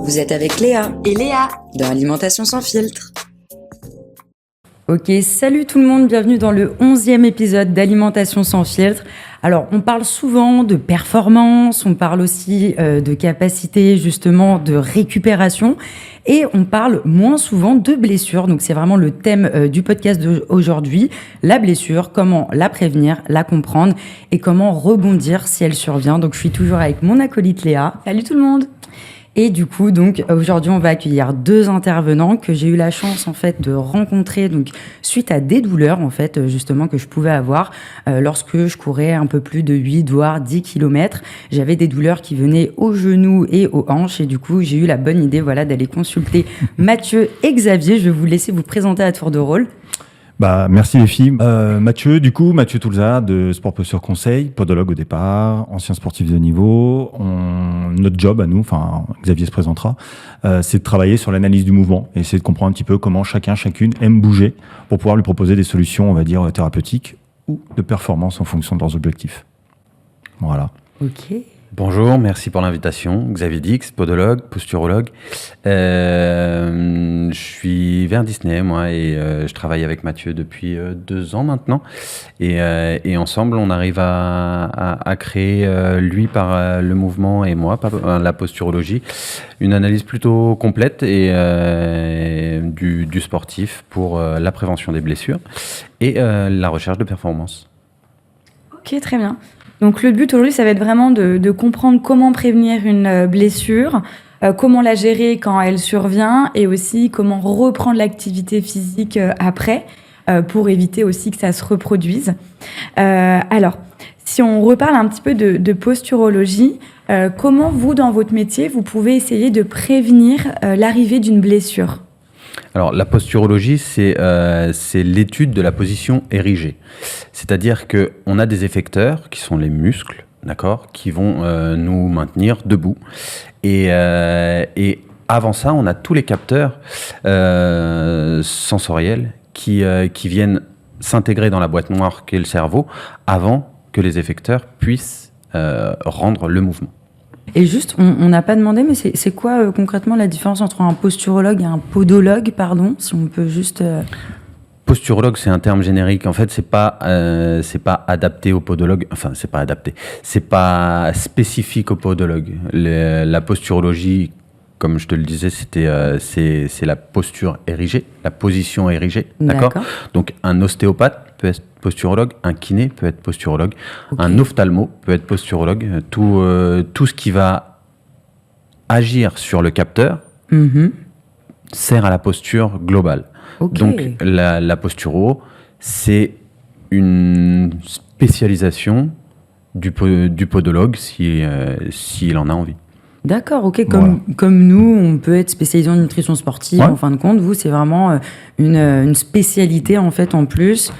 Vous êtes avec Léa et Léa dans Alimentation sans filtre. Ok, salut tout le monde, bienvenue dans le 11e épisode d'Alimentation sans filtre. Alors, on parle souvent de performance, on parle aussi de capacité justement de récupération et on parle moins souvent de blessure. Donc, c'est vraiment le thème du podcast d'aujourd'hui, la blessure, comment la prévenir, la comprendre et comment rebondir si elle survient. Donc, je suis toujours avec mon acolyte Léa. Salut tout le monde. Et du coup, donc aujourd'hui, on va accueillir deux intervenants que j'ai eu la chance en fait de rencontrer donc suite à des douleurs en fait justement que je pouvais avoir lorsque je courais un peu plus de 8 voire 10 km. J'avais des douleurs qui venaient aux genoux et aux hanches et du coup, j'ai eu la bonne idée d'aller consulter Mathieu et Xavier. Je vais vous laisser vous présenter à tour de rôle. Merci les filles. Mathieu Toulza de Sport Posture Conseil, podologue au départ, ancien sportif de haut niveau. Notre job à nous, Xavier se présentera, c'est de travailler sur l'analyse du mouvement et essayer de comprendre un petit peu comment chacune aime bouger pour pouvoir lui proposer des solutions, on va dire, thérapeutiques ou de performance en fonction de leurs objectifs. Voilà. Ok. Bonjour, merci pour l'invitation. Xavier Dix, podologue, posturologue. Je suis vers Disney, moi, et je travaille avec Mathieu depuis 2 ans maintenant. Et ensemble, on arrive à créer, lui par le mouvement et moi par la posturologie, une analyse plutôt complète et du sportif pour la prévention des blessures et la recherche de performance. Ok, très bien. Donc le but aujourd'hui, ça va être vraiment de comprendre comment prévenir une blessure, comment la gérer quand elle survient et aussi comment reprendre l'activité physique après pour éviter aussi que ça se reproduise. Alors, si on reparle un petit peu de posturologie, comment vous, dans votre métier, vous pouvez essayer de prévenir l'arrivée d'une blessure ? Alors, la posturologie, c'est l'étude de la position érigée. C'est-à-dire qu'on a des effecteurs, qui sont les muscles, d'accord, qui vont nous maintenir debout. Et avant ça, on a tous les capteurs sensoriels qui viennent s'intégrer dans la boîte noire qu'est le cerveau avant que les effecteurs puissent rendre le mouvement. Et juste, on n'a pas demandé, mais c'est quoi concrètement la différence entre un posturologue et un podologue, pardon, si on peut juste... Posturologue, c'est un terme générique. En fait, c'est pas adapté au podologue. Enfin, c'est pas adapté. C'est pas spécifique au podologue. La posturologie, comme je te le disais, c'est la posture érigée, la position érigée, d'accord. Donc, un ostéopathe peut être posturologue, un kiné peut être posturologue, okay. Un ophtalmo peut être posturologue. Tout ce qui va agir sur le capteur sert à la posture globale. Okay. Donc la posturo, c'est une spécialisation du podologue s'il en a envie. D'accord, ok. Comme nous, on peut être spécialisé en nutrition sportive. Ouais. En fin de compte, vous, c'est vraiment une spécialité en fait en plus.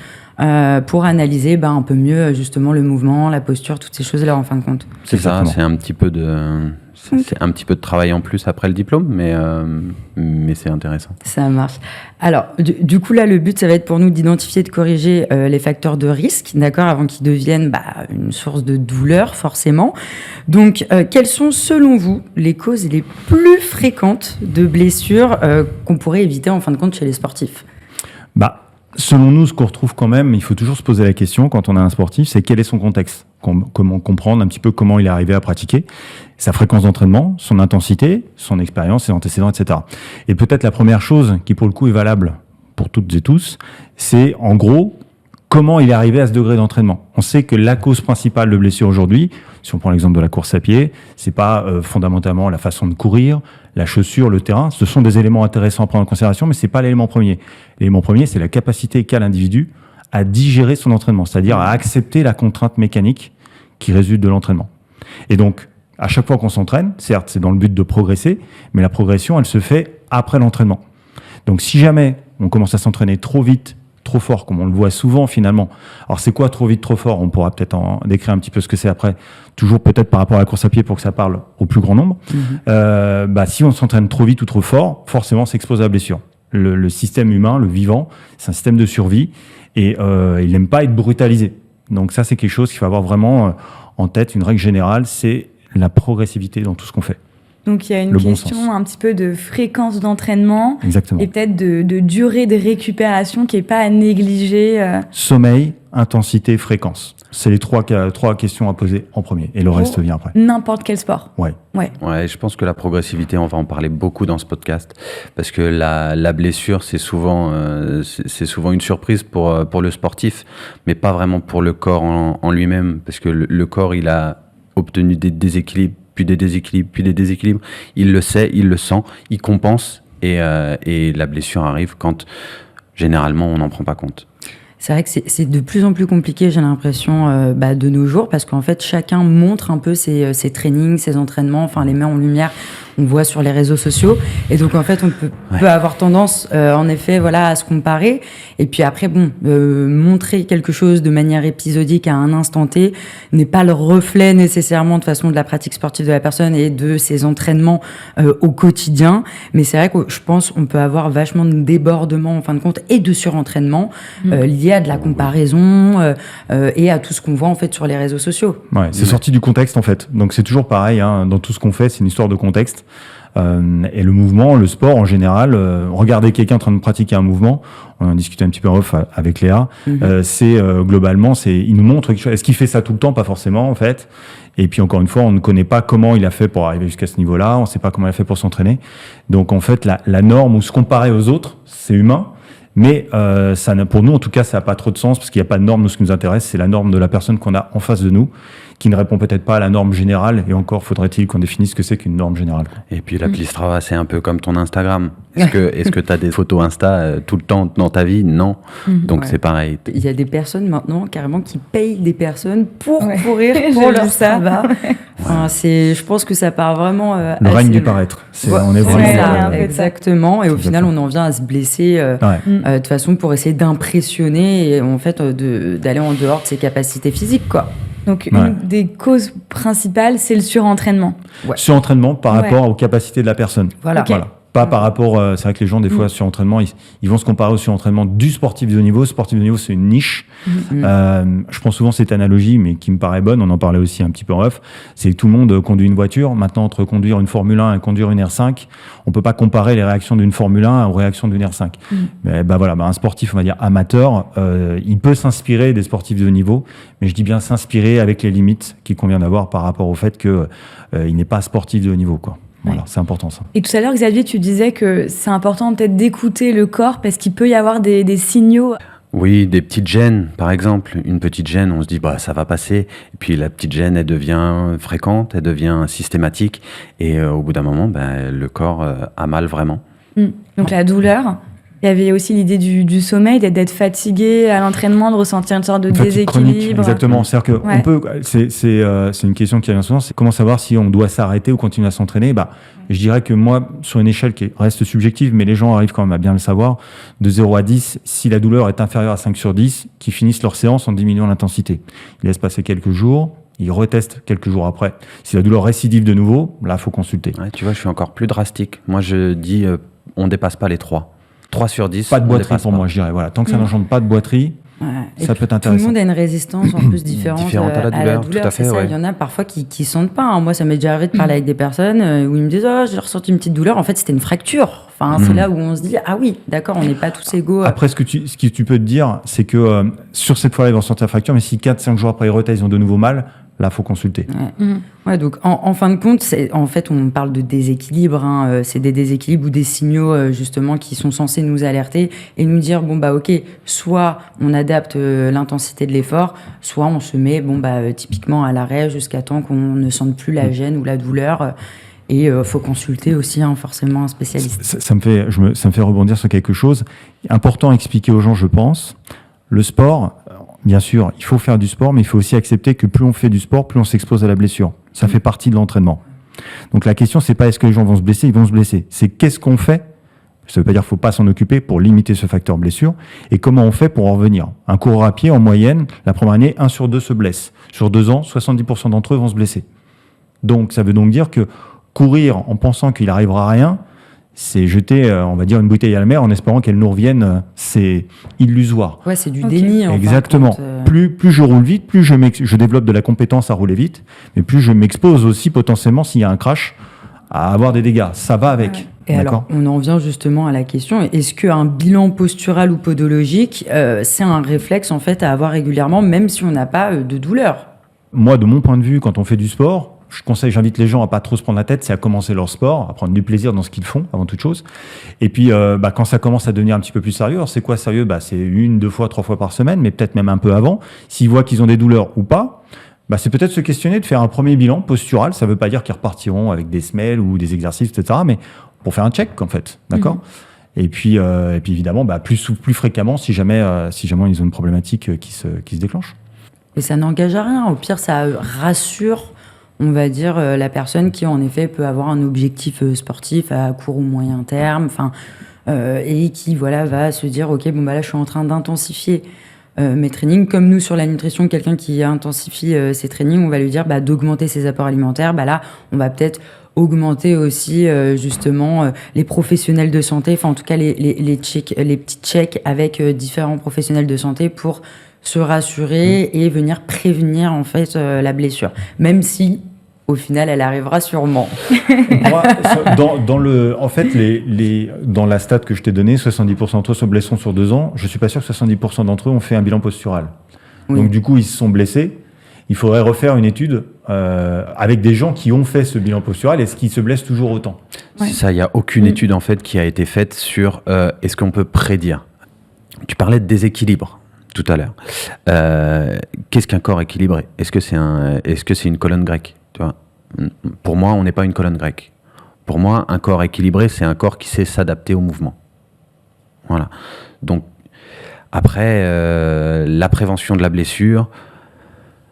Pour analyser un peu mieux justement le mouvement, la posture, toutes ces choses-là en fin de compte. C'est ça, c'est un petit peu de travail en plus après le diplôme, mais c'est intéressant. Ça marche. Alors, du coup, là, le but, ça va être pour nous d'identifier, de corriger les facteurs de risque, d'accord, avant qu'ils deviennent une source de douleur, forcément. Donc, quelles sont, selon vous, les causes les plus fréquentes de blessures qu'on pourrait éviter en fin de compte chez les sportifs ? Selon nous, ce qu'on retrouve quand même, il faut toujours se poser la question quand on a un sportif, c'est quel est son contexte, comment comprendre un petit peu comment il est arrivé à pratiquer, sa fréquence d'entraînement, son intensité, son expérience, ses antécédents, etc. Et peut-être la première chose qui pour le coup est valable pour toutes et tous, c'est en gros comment il est arrivé à ce degré d'entraînement. On sait que la cause principale de blessure aujourd'hui, si on prend l'exemple de la course à pied, c'est pas fondamentalement la façon de courir, la chaussure, le terrain. Ce sont des éléments intéressants à prendre en considération, mais c'est pas l'élément premier. L'élément premier, c'est la capacité qu'a l'individu à digérer son entraînement, c'est-à-dire à accepter la contrainte mécanique qui résulte de l'entraînement. Et donc, à chaque fois qu'on s'entraîne, certes, c'est dans le but de progresser, mais la progression, elle se fait après l'entraînement. Donc, si jamais on commence à s'entraîner trop vite, trop fort, comme on le voit souvent finalement. Alors c'est quoi trop vite, trop fort ? On pourra peut-être en décrire un petit peu ce que c'est après, toujours peut-être par rapport à la course à pied pour que ça parle au plus grand nombre. Si on s'entraîne trop vite ou trop fort, forcément on s'expose à la blessure. Le système humain, le vivant, c'est un système de survie et il n'aime pas être brutalisé. Donc ça c'est quelque chose qu'il faut avoir vraiment en tête, une règle générale, c'est la progressivité dans tout ce qu'on fait. Donc il y a une Le bon question sens. un petit peu de fréquence d'entraînement Exactement. et peut-être de durée de récupération qui n'est pas à négliger. Sommeil, intensité, fréquence. C'est les trois questions à poser en premier. Et le reste vient après. N'importe quel sport. Ouais. Ouais. Ouais, je pense que la progressivité, on va en parler beaucoup dans ce podcast, parce que la blessure, c'est souvent une surprise pour le sportif, mais pas vraiment pour le corps en lui-même, parce que le corps, il a obtenu des déséquilibres, puis des déséquilibres, puis des déséquilibres. Il le sait, il le sent, il compense, et la blessure arrive quand, généralement, on n'en prend pas compte. C'est vrai que c'est de plus en plus compliqué, j'ai l'impression, de nos jours, parce qu'en fait, chacun montre un peu ses trainings, ses entraînements, enfin, les met en lumière, on voit sur les réseaux sociaux. Et donc, en fait, on peut avoir tendance, en effet, voilà, à se comparer. Et puis après, montrer quelque chose de manière épisodique à un instant T n'est pas le reflet nécessairement de façon de la pratique sportive de la personne et de ses entraînements au quotidien. Mais c'est vrai que je pense qu'on peut avoir vachement de débordement, en fin de compte, et de surentraînement lié à de la comparaison et à tout ce qu'on voit, en fait, sur les réseaux sociaux. Ouais, c'est sorti du contexte en fait. Donc c'est toujours pareil, hein, dans tout ce qu'on fait, c'est une histoire de contexte. Et le mouvement, le sport en général, regarder quelqu'un en train de pratiquer un mouvement, on en discutait un petit peu en off avec Léa, c'est globalement, il nous montre quelque chose. Est-ce qu'il fait ça tout le temps? Pas forcément en fait. Et puis encore une fois, on ne connaît pas comment il a fait pour arriver jusqu'à ce niveau-là, on ne sait pas comment il a fait pour s'entraîner. Donc en fait, la norme ou se comparer aux autres, c'est humain. Mais pour nous, en tout cas, ça n'a pas trop de sens parce qu'il n'y a pas de norme. Nous, ce qui nous intéresse, c'est la norme de la personne qu'on a en face de nous, qui ne répond peut-être pas à la norme générale. Et encore, faudrait-il qu'on définisse ce que c'est qu'une norme générale. Et puis l'appli Strava, c'est un peu comme ton Instagram. Est-ce que tu as des photos Insta tout le temps dans ta vie? Non. Donc c'est pareil. Il y a des personnes maintenant, carrément, qui payent des personnes pour courir J'ai pour vu leur ça. Strava. Enfin, je pense que ça part vraiment Le règne assez du loin. paraître. Ouais, On est c'est vraiment. ça, ça, un peu de ça. exactement. Et au final, on en vient à se blesser de façon pour essayer d'impressionner et en fait d'aller en dehors de ses capacités physiques, quoi. Donc Ouais. une des causes principales, c'est le surentraînement. Surentraînement par rapport aux capacités de la personne. Voilà. Ok. Voilà. Pas par rapport, c'est vrai que les gens, des fois, surentraînement, ils vont se comparer au surentraînement du sportif de haut niveau. Sportif de haut niveau, c'est une niche. Je prends souvent cette analogie, mais qui me paraît bonne. On en parlait aussi un petit peu en off. C'est que tout le monde conduit une voiture. Maintenant, entre conduire une Formule 1 et conduire une R5, on peut pas comparer les réactions d'une Formule 1 aux réactions d'une R5. Mais voilà, un sportif, on va dire amateur, il peut s'inspirer des sportifs de haut niveau, mais je dis bien s'inspirer avec les limites qu'il convient d'avoir par rapport au fait que il n'est pas sportif de haut niveau, quoi. Voilà, c'est important ça. Et tout à l'heure, Xavier, tu disais que c'est important peut-être d'écouter le corps parce qu'il peut y avoir des signaux. Oui, des petites gênes, par exemple. Une petite gêne, on se dit, ça va passer. Et puis la petite gêne, elle devient fréquente, elle devient systématique. Et au bout d'un moment, le corps a mal vraiment. Donc la douleur. Il y avait aussi l'idée du sommeil, d'être fatigué à l'entraînement, de ressentir une sorte de Fatigue chronique, déséquilibre. exactement. C'est-à-dire que Ouais. on peut, c'est une question qui revient souvent, c'est comment savoir si on doit s'arrêter ou continuer à s'entraîner. Je dirais que moi, sur une échelle qui reste subjective, mais les gens arrivent quand même à bien le savoir, de 0 à 10, si la douleur est inférieure à 5 sur 10, qu'ils finissent leur séance en diminuant l'intensité. Ils laissent passer quelques jours, ils retestent quelques jours après. Si la douleur récidive de nouveau, là, il faut consulter. Ouais, tu vois, je suis encore plus drastique. Moi, je dis, on dépasse pas les 3. 3 sur 10. Pas de on boiterie dépasse pour pas. moi, je dirais. Voilà. Tant que ça n'engendre pas de boiterie, Ouais. Et ça puis, peut être tout le intéressant. monde a une résistance en plus différente Différente à la douleur, tout à c'est fait, ça. ouais. Il y en a parfois qui sentent pas. Hein. Moi, ça m'est déjà arrivé de parler avec des personnes où ils me disent j'ai ressenti une petite douleur. En fait, c'était une fracture. Enfin, c'est là où on se dit ah oui, d'accord, on n'est pas tous égaux. Après, ce que tu peux te dire, c'est que sur cette fois-là, ils vont sortir fracture, mais si 4-5 jours après ils retestent, ils ont de nouveau mal, là, faut consulter. Ouais, donc en fin de compte, en fait, on parle de déséquilibre. Hein, c'est des déséquilibres ou des signaux justement qui sont censés nous alerter et nous dire ok, soit on adapte l'intensité de l'effort, soit on se met typiquement à l'arrêt jusqu'à temps qu'on ne sente plus la gêne ou la douleur. Et faut consulter aussi forcément un spécialiste. Ça me fait rebondir sur quelque chose important à expliquer aux gens, je pense. Le sport, bien sûr, il faut faire du sport, mais il faut aussi accepter que plus on fait du sport, plus on s'expose à la blessure. Ça fait partie de l'entraînement. Donc la question, c'est pas est-ce que les gens vont se blesser, ils vont se blesser. C'est qu'est-ce qu'on fait. Ça veut pas dire qu'il faut pas s'en occuper pour limiter ce facteur blessure. Et comment on fait pour en revenir. Un coureur à pied, en moyenne, la première année, 1 sur 2 se blesse. Sur 2 ans, 70% d'entre eux vont se blesser. Donc ça veut donc dire que courir en pensant qu'il n'arrivera à rien, c'est jeter, on va dire, une bouteille à la mer en espérant qu'elle nous revienne. C'est illusoire. Ouais, c'est du Ok. déni. Exactement. Plus je roule vite, plus je développe de la compétence à rouler vite, mais plus je m'expose aussi potentiellement s'il y a un crash à avoir des dégâts. Ça va avec. Ouais. Et alors, on en vient justement à la question, est-ce qu'un bilan postural ou podologique, c'est un réflexe en fait à avoir régulièrement, même si on n'a pas de douleur? Moi, de mon point de vue, quand on fait du sport, j'invite les gens à pas trop se prendre la tête, c'est à commencer leur sport, à prendre du plaisir dans ce qu'ils font, avant toute chose. Et puis, quand ça commence à devenir un petit peu plus sérieux, alors c'est quoi sérieux? C'est 1, 2 fois, 3 fois par semaine, mais peut-être même un peu avant. S'ils voient qu'ils ont des douleurs ou pas, c'est peut-être se questionner de faire un premier bilan postural. Ça veut pas dire qu'ils repartiront avec des semelles ou des exercices, etc., mais pour faire un check, en fait. D'accord? Et puis évidemment, plus fréquemment si jamais ils ont une problématique qui se déclenche. Et ça n'engage à rien. Au pire, ça rassure, on va dire, la personne qui, en effet, peut avoir un objectif sportif à court ou moyen terme, et qui, va se dire, OK, là, je suis en train d'intensifier mes trainings. Comme nous, sur la nutrition, quelqu'un qui intensifie ses trainings, on va lui dire d'augmenter ses apports alimentaires. Là, on va peut-être augmenter aussi, justement, les professionnels de santé, en tout cas, les petits checks avec différents professionnels de santé pour se rassurer et venir prévenir en fait la blessure, même si au final elle arrivera sûrement. Moi, dans la stat que je t'ai donnée, 70% d'entre eux se blesseront sur 2 ans. Je suis pas sûr que 70% d'entre eux ont fait un bilan postural. Oui. Donc du coup ils se sont blessés. Il faudrait refaire une étude avec des gens qui ont fait ce bilan postural. Est-ce qu'ils se blessent toujours autant? Ouais. Ça, il y a aucune étude en fait qui a été faite sur est-ce qu'on peut prédire. Tu parlais de déséquilibre tout à l'heure. Qu'est-ce qu'un corps équilibré? Est-ce que c'est une colonne grecque? Tu vois? Pour moi, on n'est pas une colonne grecque. Pour moi, un corps équilibré, c'est un corps qui sait s'adapter au mouvement. Voilà. Donc, après, la prévention de la blessure,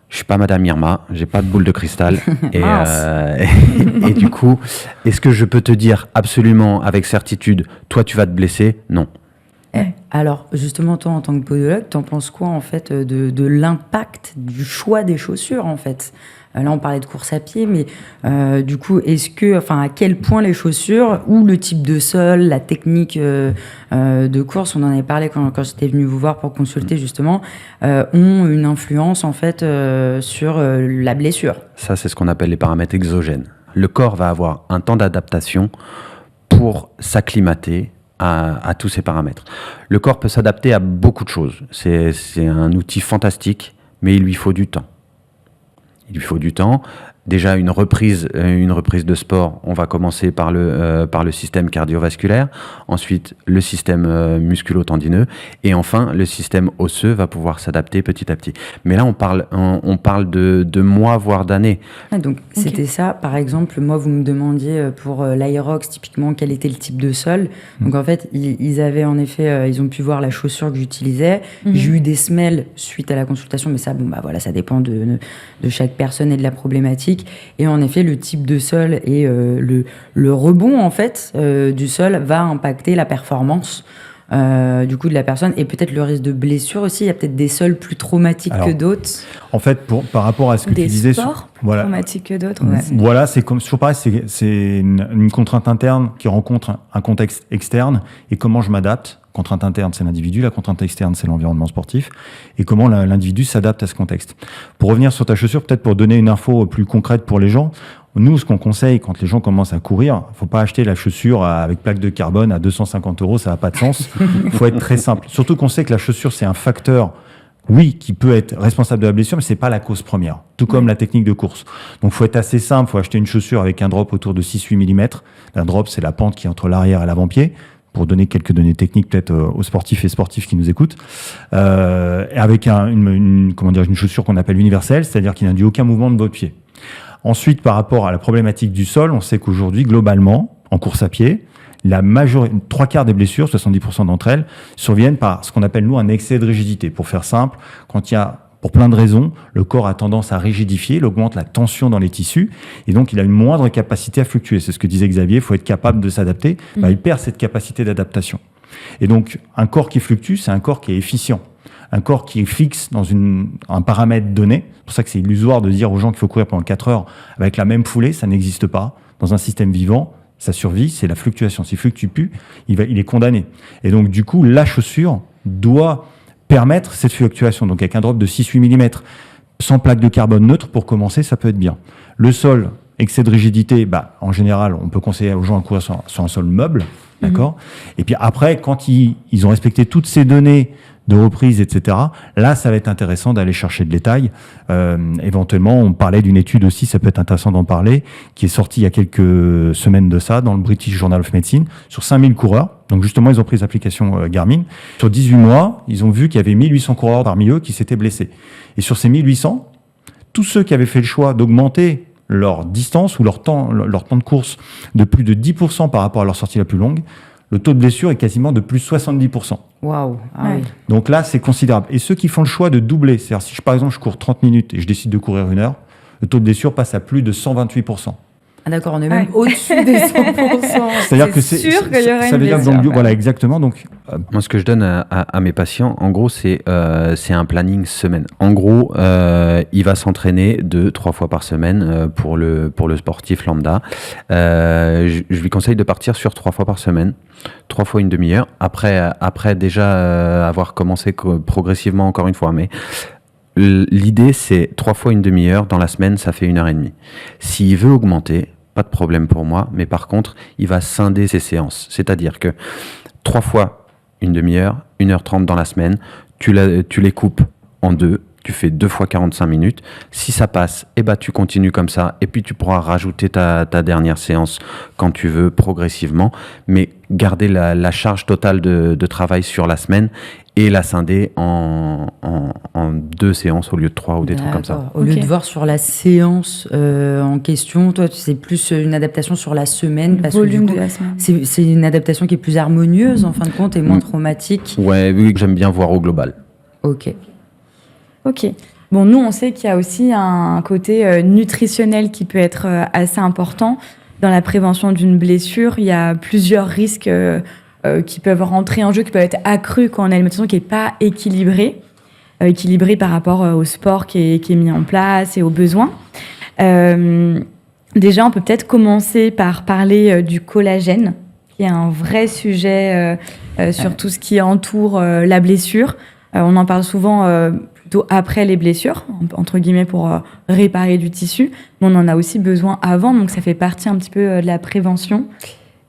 je suis pas Madame Irma, j'ai pas de boule de cristal. Et du coup, est-ce que je peux te dire absolument avec certitude, toi, tu vas te blesser? Non. Alors, justement, toi, en tant que podologue, t'en penses quoi, en fait, de l'impact du choix des chaussures, en fait? Là, on parlait de course à pied, mais du coup, à quel point les chaussures ou le type de sol, la technique de course, on en avait parlé quand j'étais venue vous voir pour consulter, justement, ont une influence, en fait, sur la blessure? Ça, c'est ce qu'on appelle les paramètres exogènes. Le corps va avoir un temps d'adaptation pour s'acclimater à tous ces paramètres. Le corps peut s'adapter à beaucoup de choses. C'est un outil fantastique, mais il lui faut du temps. Il lui faut du temps. Déjà, une reprise de sport, on va commencer par le système cardiovasculaire, ensuite le système musculo-tendineux, et enfin, le système osseux va pouvoir s'adapter petit à petit. Mais là, on parle de mois, voire d'années. Donc, c'était ça. Par exemple, moi, vous me demandiez pour l'Aerox, typiquement, quel était le type de sol. Donc, en fait, ils avaient, en effet, ils ont pu voir la chaussure que j'utilisais. J'ai eu des semelles suite à la consultation, mais ça, ça dépend de chaque personne et de la problématique. Et en effet, le type de sol et le rebond en fait du sol va impacter la performance du coup de la personne et peut-être le risque de blessure aussi. Il y a peut-être des sols plus traumatiques que d'autres. En fait, par rapport à ce que tu disais, des sports plus traumatiques que d'autres. Ouais. Voilà, c'est comme toujours pareil, c'est une contrainte interne qui rencontre un contexte externe et comment je m'adapte. Contrainte interne, c'est l'individu, la contrainte externe, c'est l'environnement sportif, et comment l'individu s'adapte à ce contexte. Pour revenir sur ta chaussure, peut-être pour donner une info plus concrète pour les gens, nous, ce qu'on conseille quand les gens commencent à courir, faut pas acheter la chaussure avec plaque de carbone à 250 €, ça n'a pas de sens. Faut être très simple. Surtout qu'on sait que la chaussure, c'est un facteur, oui, qui peut être responsable de la blessure, mais c'est pas la cause première. Tout comme la technique de course. Donc, faut être assez simple, faut acheter une chaussure avec un drop autour de 6-8 mm. La drop, c'est la pente qui est entre l'arrière et l'avant-pied. Pour donner quelques données techniques peut-être aux sportifs et sportifs qui nous écoutent, avec une chaussure qu'on appelle universelle, c'est-à-dire qui n'induit aucun mouvement de votre pied. Ensuite, par rapport à la problématique du sol, on sait qu'aujourd'hui, globalement, en course à pied, 3/4 des blessures, 70% d'entre elles, surviennent par ce qu'on appelle, nous, un excès de rigidité. Pour faire simple, quand il y a, pour plein de raisons, le corps a tendance à rigidifier, il augmente la tension dans les tissus, et donc il a une moindre capacité à fluctuer. C'est ce que disait Xavier, il faut être capable de s'adapter. Il perd cette capacité d'adaptation. Et donc, un corps qui fluctue, c'est un corps qui est efficient. Un corps qui est fixe dans un paramètre donné. C'est pour ça que c'est illusoire de dire aux gens qu'il faut courir pendant 4 heures avec la même foulée, ça n'existe pas. Dans un système vivant, sa survie, c'est la fluctuation. S'il fluctue plus, il est condamné. Et donc, du coup, la chaussure doit permettre cette fluctuation. Donc, avec un drop de 6-8 mm, sans plaque de carbone neutre, pour commencer, ça peut être bien. Le sol, excès de rigidité, en général, on peut conseiller aux gens de courir sur un sol meuble, d'accord. Et puis après, quand ils ont respecté toutes ces données de reprise, etc., là, ça va être intéressant d'aller chercher de l'étail. Éventuellement, on parlait d'une étude aussi, ça peut être intéressant d'en parler, qui est sortie il y a quelques semaines de ça, dans le British Journal of Medicine, sur 5000 coureurs. Donc justement, ils ont pris l'application Garmin. Sur 18 mois, ils ont vu qu'il y avait 1800 coureurs parmi eux qui s'étaient blessés. Et sur ces 1800, tous ceux qui avaient fait le choix d'augmenter leur distance ou leur temps de course de plus de 10% par rapport à leur sortie la plus longue, le taux de blessure est quasiment de plus 70%. Waouh. Oui. Donc là, c'est considérable. Et ceux qui font le choix de doubler, c'est-à-dire si par exemple je cours 30 minutes et je décide de courir 1 heure, le taux de blessure passe à plus de 128%. Ah d'accord, on est même au-dessus des 100%. C'est-à-dire que c'est sûr qu'il y aura ça une veut dire que blessure. voilà, exactement. Donc, Moi, ce que je donne à mes patients, en gros, c'est un planning semaine. En gros, il va s'entraîner 2-3 fois par semaine pour le sportif lambda. Je lui conseille de partir sur 3 fois par semaine, 3 fois une demi-heure. Après déjà avoir commencé progressivement, encore une fois, mais l'idée, c'est 3 fois une demi-heure dans la semaine, ça fait 1h30. S'il veut augmenter, pas de problème pour moi, mais par contre, il va scinder ses séances. C'est-à-dire que 3 fois une demi-heure, 1h30 dans la semaine, tu les coupes en 2, tu fais 2 fois 45 minutes. Si ça passe, tu continues comme ça, et puis tu pourras rajouter ta dernière séance quand tu veux, progressivement, mais garder la charge totale de travail sur la semaine et la scinder en 2 séances au lieu de 3 ou des trucs comme ça. Au lieu de voir sur la séance en question, toi, c'est plus une adaptation sur la semaine. Parce Volume que, du coup, de la semaine. c'est une adaptation qui est plus harmonieuse, en fin de compte, et moins traumatique. Ouais, oui, j'aime bien voir au global. Ok. Bon, nous, on sait qu'il y a aussi un côté nutritionnel qui peut être assez important. Dans la prévention d'une blessure, il y a plusieurs risques qui peuvent rentrer en jeu, qui peuvent être accrus quand on a une alimentation qui n'est pas équilibrée par rapport au sport qui est mis en place et aux besoins. Déjà, on peut peut-être commencer par parler du collagène, qui est un vrai sujet sur tout ce qui entoure la blessure. On en parle souvent plutôt après les blessures, entre guillemets, pour réparer du tissu. Mais on en a aussi besoin avant, donc ça fait partie un petit peu de la prévention.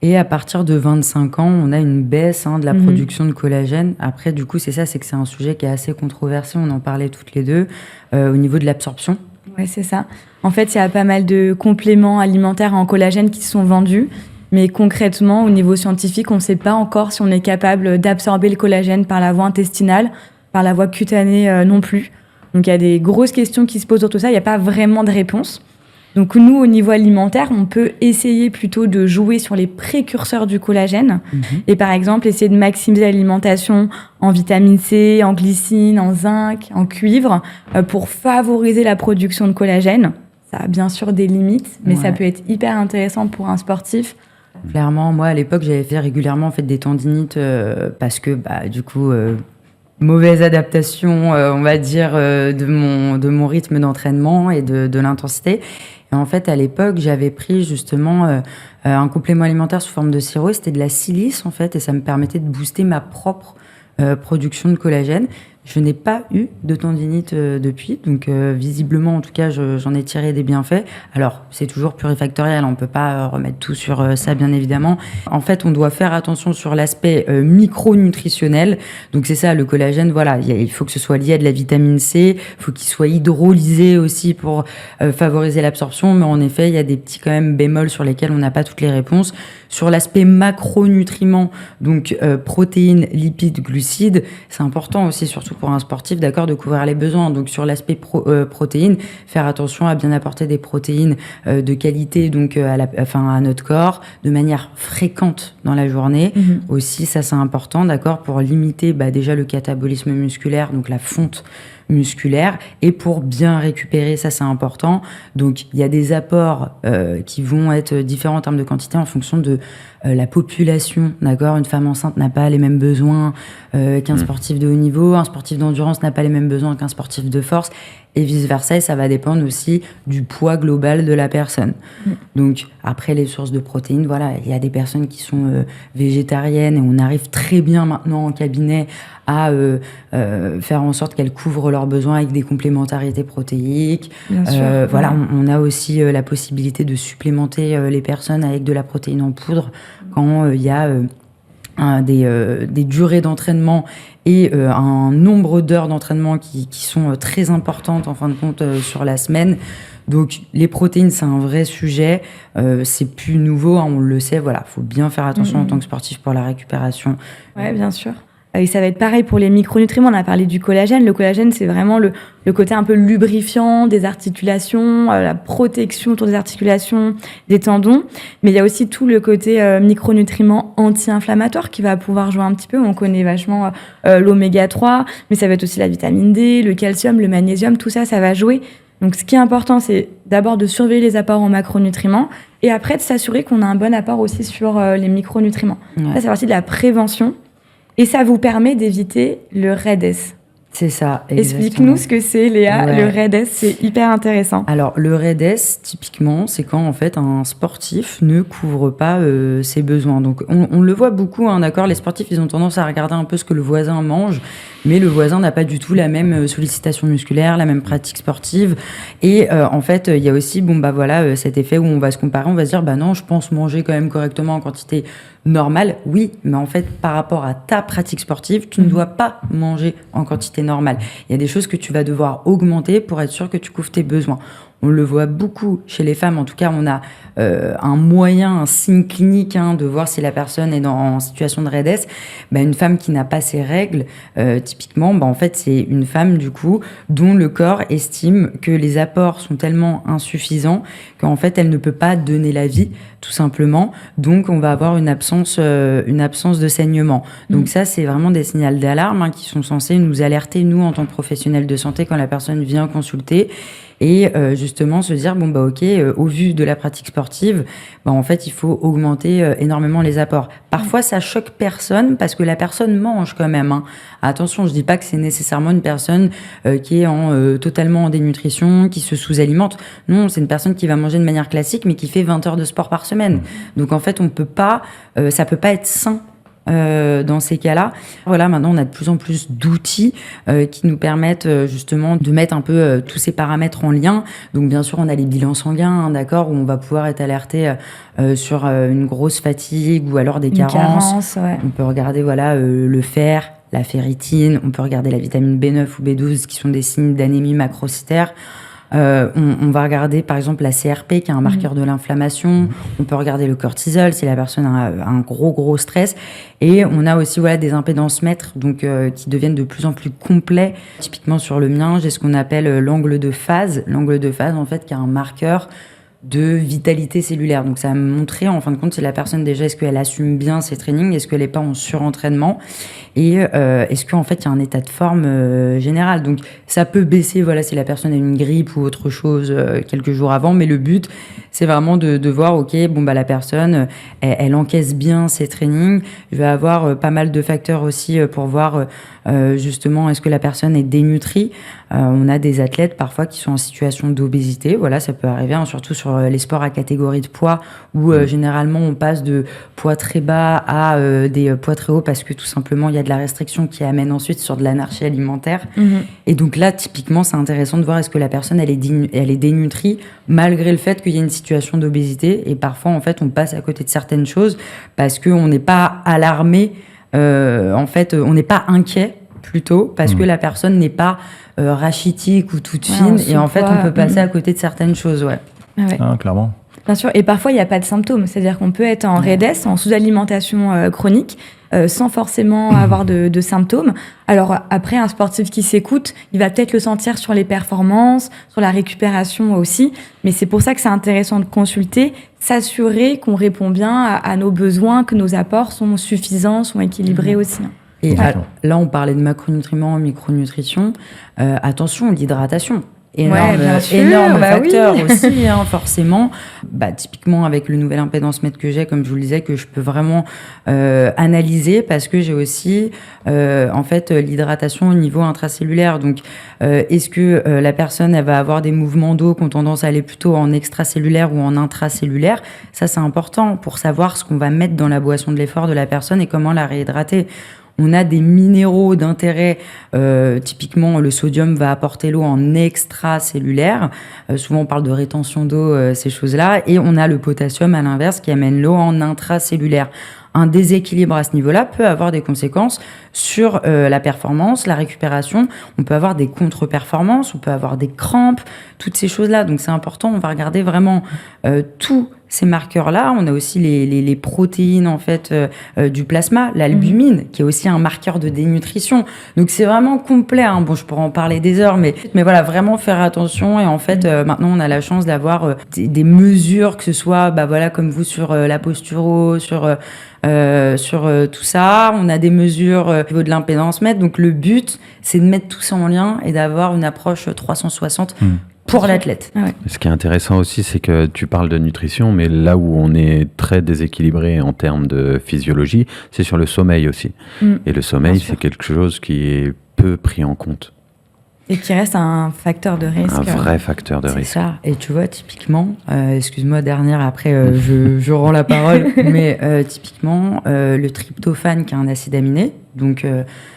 Et à partir de 25 ans, on a une baisse de la production de collagène. Après, du coup, c'est que c'est un sujet qui est assez controversé. On en parlait toutes les deux au niveau de l'absorption. Ouais, c'est ça. En fait, il y a pas mal de compléments alimentaires en collagène qui sont vendus. Mais concrètement, au niveau scientifique, on ne sait pas encore si on est capable d'absorber le collagène par la voie intestinale, par la voie cutanée non plus. Donc, il y a des grosses questions qui se posent sur tout ça. Il n'y a pas vraiment de réponse. Donc nous, au niveau alimentaire, on peut essayer plutôt de jouer sur les précurseurs du collagène et par exemple essayer de maximiser l'alimentation en vitamine C, en glycine, en zinc, en cuivre pour favoriser la production de collagène. Ça a bien sûr des limites, mais ça peut être hyper intéressant pour un sportif. Clairement, moi à l'époque, j'avais fait régulièrement des tendinites parce que du coup... mauvaise adaptation, on va dire, de mon rythme d'entraînement et de l'intensité. Et en fait, à l'époque, j'avais pris justement un complément alimentaire sous forme de sirop. C'était de la silice, en fait, et ça me permettait de booster ma propre production de collagène. Je n'ai pas eu de tendinite depuis, donc visiblement, en tout cas, j'en ai tiré des bienfaits. Alors, c'est toujours plurifactoriel, on ne peut pas remettre tout sur ça, bien évidemment. En fait, on doit faire attention sur l'aspect micronutritionnel. Donc, c'est ça, le collagène, voilà, il faut que ce soit lié à de la vitamine C, il faut qu'il soit hydrolysé aussi pour favoriser l'absorption. Mais en effet, il y a des petits quand même bémols sur lesquels on n'a pas toutes les réponses. Sur l'aspect macronutriments, donc protéines, lipides, glucides, c'est important aussi, surtout pour un sportif, d'accord, de couvrir les besoins. Donc sur l'aspect protéines, faire attention à bien apporter des protéines de qualité donc à notre corps de manière fréquente dans la journée. Aussi, ça c'est important, d'accord, pour limiter déjà le catabolisme musculaire, donc la fonte musculaire, et pour bien récupérer, ça c'est important. Donc il y a des apports qui vont être différents en termes de quantité en fonction de la population, d'accord. Une femme enceinte n'a pas les mêmes besoins qu'un sportif de haut niveau, un sportif d'endurance n'a pas les mêmes besoins qu'un sportif de force, et vice-versa, et ça va dépendre aussi du poids global de la personne. Donc après, les sources de protéines, voilà, il y a des personnes qui sont végétariennes, et on arrive très bien maintenant en cabinet à faire en sorte qu'elles couvrent leurs besoins avec des complémentarités protéiques. Bien sûr. Voilà, on a aussi la possibilité de supplémenter les personnes avec de la protéine en poudre quand il y a des durées d'entraînement et un nombre d'heures d'entraînement qui sont très importantes en fin de compte sur la semaine. Donc les protéines, c'est un vrai sujet. C'est plus nouveau, hein, on le sait. Voilà, faut bien faire attention en tant que sportif pour la récupération. Ouais, bien sûr. Et ça va être pareil pour les micronutriments. On a parlé du collagène. Le collagène, c'est vraiment le côté un peu lubrifiant des articulations, la protection autour des articulations, des tendons. Mais il y a aussi tout le côté micronutriments anti-inflammatoires qui va pouvoir jouer un petit peu. On connaît vachement l'oméga 3, mais ça va être aussi la vitamine D, le calcium, le magnésium. Tout ça, ça va jouer. Donc, ce qui est important, c'est d'abord de surveiller les apports en macronutriments et après de s'assurer qu'on a un bon apport aussi sur les micronutriments. Ouais. Ça, c'est partie de la prévention. Et ça vous permet d'éviter le RAID-S. C'est ça. Explique-nous ce que c'est, Léa. Ouais. Le RAID-S, c'est hyper intéressant. Alors, le RAID-S, typiquement, c'est quand en fait un sportif ne couvre pas ses besoins. Donc, on le voit beaucoup, hein, d'accord. Les sportifs, ils ont tendance à regarder un peu ce que le voisin mange, mais le voisin n'a pas du tout la même sollicitation musculaire, la même pratique sportive. Et en fait, il y a aussi, cet effet où on va se comparer, on va se dire, bah non, je pense manger quand même correctement en quantité normale. Oui, mais en fait, par rapport à ta pratique sportive, tu ne dois pas manger en quantité normale. Il y a des choses que tu vas devoir augmenter pour être sûr que tu couvres tes besoins. On le voit beaucoup chez les femmes. En tout cas, on a un moyen, un signe clinique de voir si la personne est en situation de RAID-S. Une femme qui n'a pas ses règles, typiquement, en fait, c'est une femme, du coup, dont le corps estime que les apports sont tellement insuffisants qu'en fait, elle ne peut pas donner la vie, tout simplement. Donc, on va avoir une absence de saignement. Donc ça, c'est vraiment des signaux d'alarme qui sont censés nous alerter, nous, en tant que professionnels de santé, quand la personne vient consulter. Et justement se dire au vu de la pratique sportive, en fait il faut augmenter énormément les apports. Parfois ça choque personne parce que la personne mange quand même. Attention, je dis pas que c'est nécessairement une personne qui est totalement en dénutrition, qui se sous-alimente. Non, c'est une personne qui va manger de manière classique mais qui fait 20 heures de sport par semaine. Donc en fait ça peut pas être sain. Dans ces cas-là, voilà, maintenant on a de plus en plus d'outils qui nous permettent justement de mettre un peu tous ces paramètres en lien. Donc bien sûr, on a les bilans sanguins, d'accord, où on va pouvoir être alerté sur une grosse fatigue ou alors des carences. Ouais. On peut regarder le fer, la ferritine, on peut regarder la vitamine B9 ou B12 qui sont des signes d'anémie macrocytaire. On va regarder par exemple la CRP qui est un marqueur de l'inflammation. On peut regarder le cortisol si la personne a un gros stress. Et on a aussi des impédances mètres donc qui deviennent de plus en plus complets. Typiquement sur le mien, j'ai ce qu'on appelle l'angle de phase. L'angle de phase en fait qui est un marqueur de vitalité cellulaire. Donc ça va me montrer en fin de compte si la personne déjà est-ce qu'elle assume bien ses trainings, est-ce qu'elle n'est pas en surentraînement et est-ce qu'en fait il y a un état de forme général. Donc ça peut baisser si la personne a une grippe ou autre chose quelques jours avant, mais le but c'est vraiment de voir la personne elle encaisse bien ses trainings. Je vais avoir pas mal de facteurs aussi pour voir justement est-ce que la personne est dénutrie. On a des athlètes parfois qui sont en situation d'obésité, ça peut arriver, surtout sur les sports à catégorie de poids où généralement on passe de poids très bas à des poids très hauts parce que tout simplement il y a de la restriction qui amène ensuite sur de l'anarchie alimentaire. Et donc là typiquement c'est intéressant de voir est-ce que la personne elle est dénutrie malgré le fait qu'il y ait une situation d'obésité, et parfois en fait on passe à côté de certaines choses parce qu'on n'est pas alarmé, en fait on n'est pas inquiet plutôt parce que la personne n'est pas rachitique ou toute fine, et en fait on peut passer à côté de certaines choses. Ouais. Clairement. Bien sûr, et parfois il n'y a pas de symptômes, c'est-à-dire qu'on peut être en RAID-S, en sous-alimentation chronique, sans forcément avoir de symptômes. Alors après, un sportif qui s'écoute, il va peut-être le sentir sur les performances, sur la récupération aussi, mais c'est pour ça que c'est intéressant de consulter, s'assurer qu'on répond bien à nos besoins, que nos apports sont suffisants, sont équilibrés aussi. Et là, on parlait de macronutriments, micronutrition. Attention, l'hydratation. Énorme facteur aussi, forcément. Typiquement, avec le nouvel impédance mètre que j'ai, comme je vous le disais, que je peux vraiment analyser parce que j'ai aussi, l'hydratation au niveau intracellulaire. Donc, est-ce que la personne, elle va avoir des mouvements d'eau qui ont tendance à aller plutôt en extracellulaire ou en intracellulaire? Ça, c'est important pour savoir ce qu'on va mettre dans la boisson de l'effort de la personne et comment la réhydrater. On a des minéraux d'intérêt. Typiquement, le sodium va apporter l'eau en extracellulaire. Souvent, on parle de rétention d'eau, ces choses-là. Et on a le potassium, à l'inverse, qui amène l'eau en intracellulaire. Un déséquilibre à ce niveau-là peut avoir des conséquences sur la performance, la récupération. On peut avoir des contre-performances, on peut avoir des crampes, toutes ces choses-là. Donc c'est important, on va regarder vraiment tous ces marqueurs-là. On a aussi les protéines en fait du plasma, l'albumine, qui est aussi un marqueur de dénutrition. Donc c'est vraiment complet. Hein. Bon, je pourrais en parler des heures, mais voilà, vraiment faire attention. Et en fait, maintenant, on a la chance d'avoir des mesures, que ce soit, voilà, comme vous sur la posturo, sur tout ça. On a des mesures au niveau de l'impédance mètre. Donc le but, c'est de mettre tout ça en lien et d'avoir une approche 360 pour l'athlète. Ah ouais. Ce qui est intéressant aussi, c'est que tu parles de nutrition, mais là où on est très déséquilibré en termes de physiologie, c'est sur le sommeil aussi. Et le sommeil, c'est quelque chose qui est peu pris en compte. Et qui reste un facteur de risque. Un vrai facteur de risque. C'est ça. Et tu vois, typiquement, excuse-moi, dernière, après, je rends la parole, mais typiquement, le tryptophane, qui est un acide aminé, donc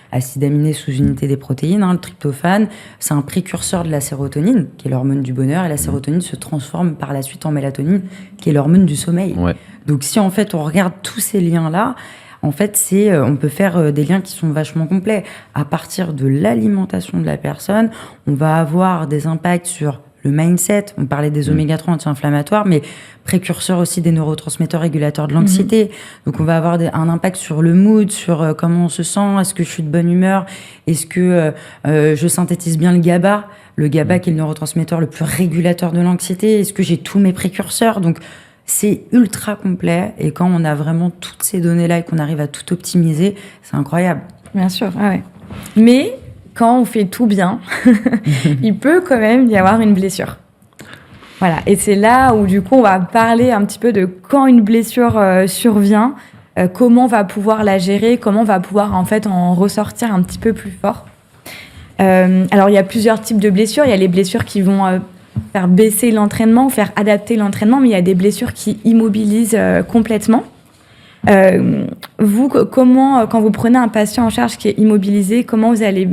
acide aminé sous unité des protéines, le tryptophane, c'est un précurseur de la sérotonine, qui est l'hormone du bonheur, et la sérotonine se transforme par la suite en mélatonine, qui est l'hormone du sommeil. Ouais. Donc si en fait on regarde tous ces liens-là, en fait, on peut faire des liens qui sont vachement complets. À partir de l'alimentation de la personne, on va avoir des impacts sur le mindset. On parlait des oméga-3 anti-inflammatoires, mais précurseurs aussi des neurotransmetteurs régulateurs de l'anxiété. Donc, on va avoir un impact sur le mood, sur comment on se sent. Est-ce que je suis de bonne humeur? Est-ce que je synthétise bien le GABA? Le GABA qui est le neurotransmetteur le plus régulateur de l'anxiété. Est-ce que j'ai tous mes précurseurs? Donc, c'est ultra complet. Et quand on a vraiment toutes ces données-là et qu'on arrive à tout optimiser, c'est incroyable. Bien sûr, ah ouais. Mais quand on fait tout bien, il peut quand même y avoir une blessure. Voilà. Et c'est là où, du coup, on va parler un petit peu de quand une blessure survient, comment on va pouvoir la gérer, comment on va pouvoir, en fait, en ressortir un petit peu plus fort. Alors, il y a plusieurs types de blessures. Il y a les blessures qui vont faire baisser l'entraînement, faire adapter l'entraînement, mais il y a des blessures qui immobilisent complètement. Vous, comment, quand vous prenez un patient en charge qui est immobilisé, comment vous allez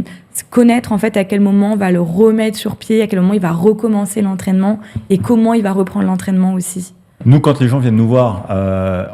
connaître en fait à quel moment on va le remettre sur pied, à quel moment il va recommencer l'entraînement et comment il va reprendre l'entraînement aussi? Nous, quand les gens viennent nous voir,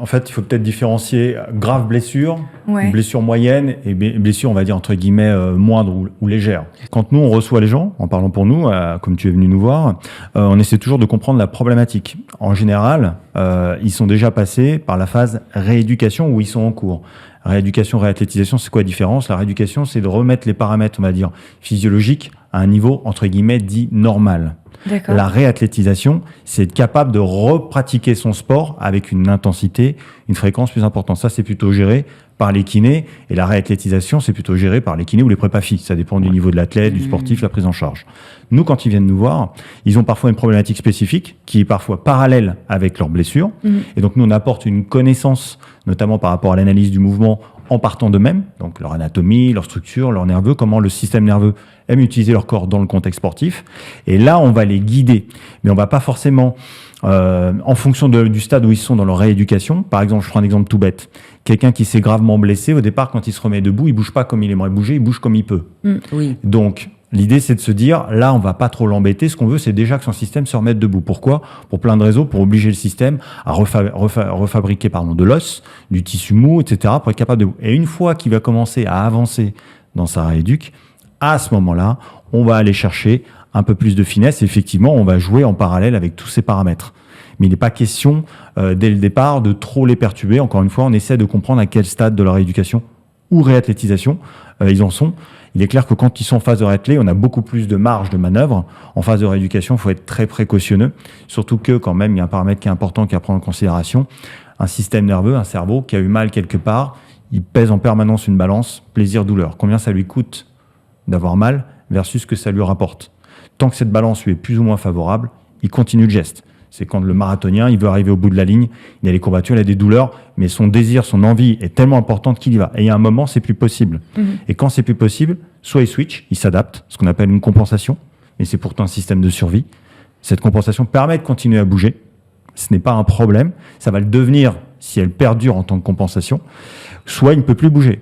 en fait, il faut peut-être différencier grave blessure, blessure moyenne et blessure, on va dire, entre guillemets, moindre ou légère. Quand nous, on reçoit les gens, en parlant pour nous, comme tu es venu nous voir, on essaie toujours de comprendre la problématique. En général, ils sont déjà passés par la phase rééducation où ils sont en cours. Rééducation, réathlétisation, c'est quoi la différence? La rééducation, c'est de remettre les paramètres, on va dire, physiologiques à un niveau, entre guillemets, dit normal. D'accord. La réathlétisation, c'est être capable de repratiquer son sport avec une intensité, une fréquence plus importante. Ça, c'est plutôt géré par les kinés. Et la réathlétisation, c'est plutôt géré par les kinés ou les prépa-phy. Ça dépend du niveau de l'athlète, du sportif, la prise en charge. Nous, quand ils viennent nous voir, ils ont parfois une problématique spécifique qui est parfois parallèle avec leur blessure. Et donc, nous, on apporte une connaissance, notamment par rapport à l'analyse du mouvement, en partant d'eux-mêmes, donc leur anatomie, leur structure, leur nerveux, comment le système nerveux aime utiliser leur corps dans le contexte sportif. Et là, on va les guider. Mais on va pas forcément, en fonction du stade où ils sont dans leur rééducation. Par exemple, je prends un exemple tout bête. Quelqu'un qui s'est gravement blessé, au départ, quand il se remet debout, il bouge pas comme il aimerait bouger, il bouge comme il peut. Oui. Donc, l'idée, c'est de se dire, là, on va pas trop l'embêter. Ce qu'on veut, c'est déjà que son système se remette debout. Pourquoi? Pour plein de raisons, pour obliger le système à refabriquer de l'os, du tissu mou, etc., pour être capable de... Et une fois qu'il va commencer à avancer dans sa rééduque, à ce moment-là, on va aller chercher un peu plus de finesse. Et effectivement, on va jouer en parallèle avec tous ces paramètres. Mais il n'est pas question, dès le départ, de trop les perturber. Encore une fois, on essaie de comprendre à quel stade de leur rééducation ou réathlétisation ils en sont. Il est clair que quand ils sont en phase de réathlé, on a beaucoup plus de marge de manœuvre. En phase de rééducation, il faut être très précautionneux. Surtout que, quand même, il y a un paramètre qui est important qui à prendre en considération. Un système nerveux, un cerveau qui a eu mal quelque part, il pèse en permanence une balance plaisir-douleur. Combien ça lui coûte d'avoir mal versus ce que ça lui rapporte. Tant que cette balance lui est plus ou moins favorable, il continue le geste. C'est quand le marathonien, il veut arriver au bout de la ligne, il a les courbatures, il a des douleurs, mais son désir, son envie est tellement importante qu'il y va. Et il y a un moment, c'est plus possible. Et quand c'est plus possible, soit il switch, il s'adapte, ce qu'on appelle une compensation, mais c'est pourtant un système de survie. Cette compensation permet de continuer à bouger. Ce n'est pas un problème. Ça va le devenir si elle perdure en tant que compensation. Soit il ne peut plus bouger.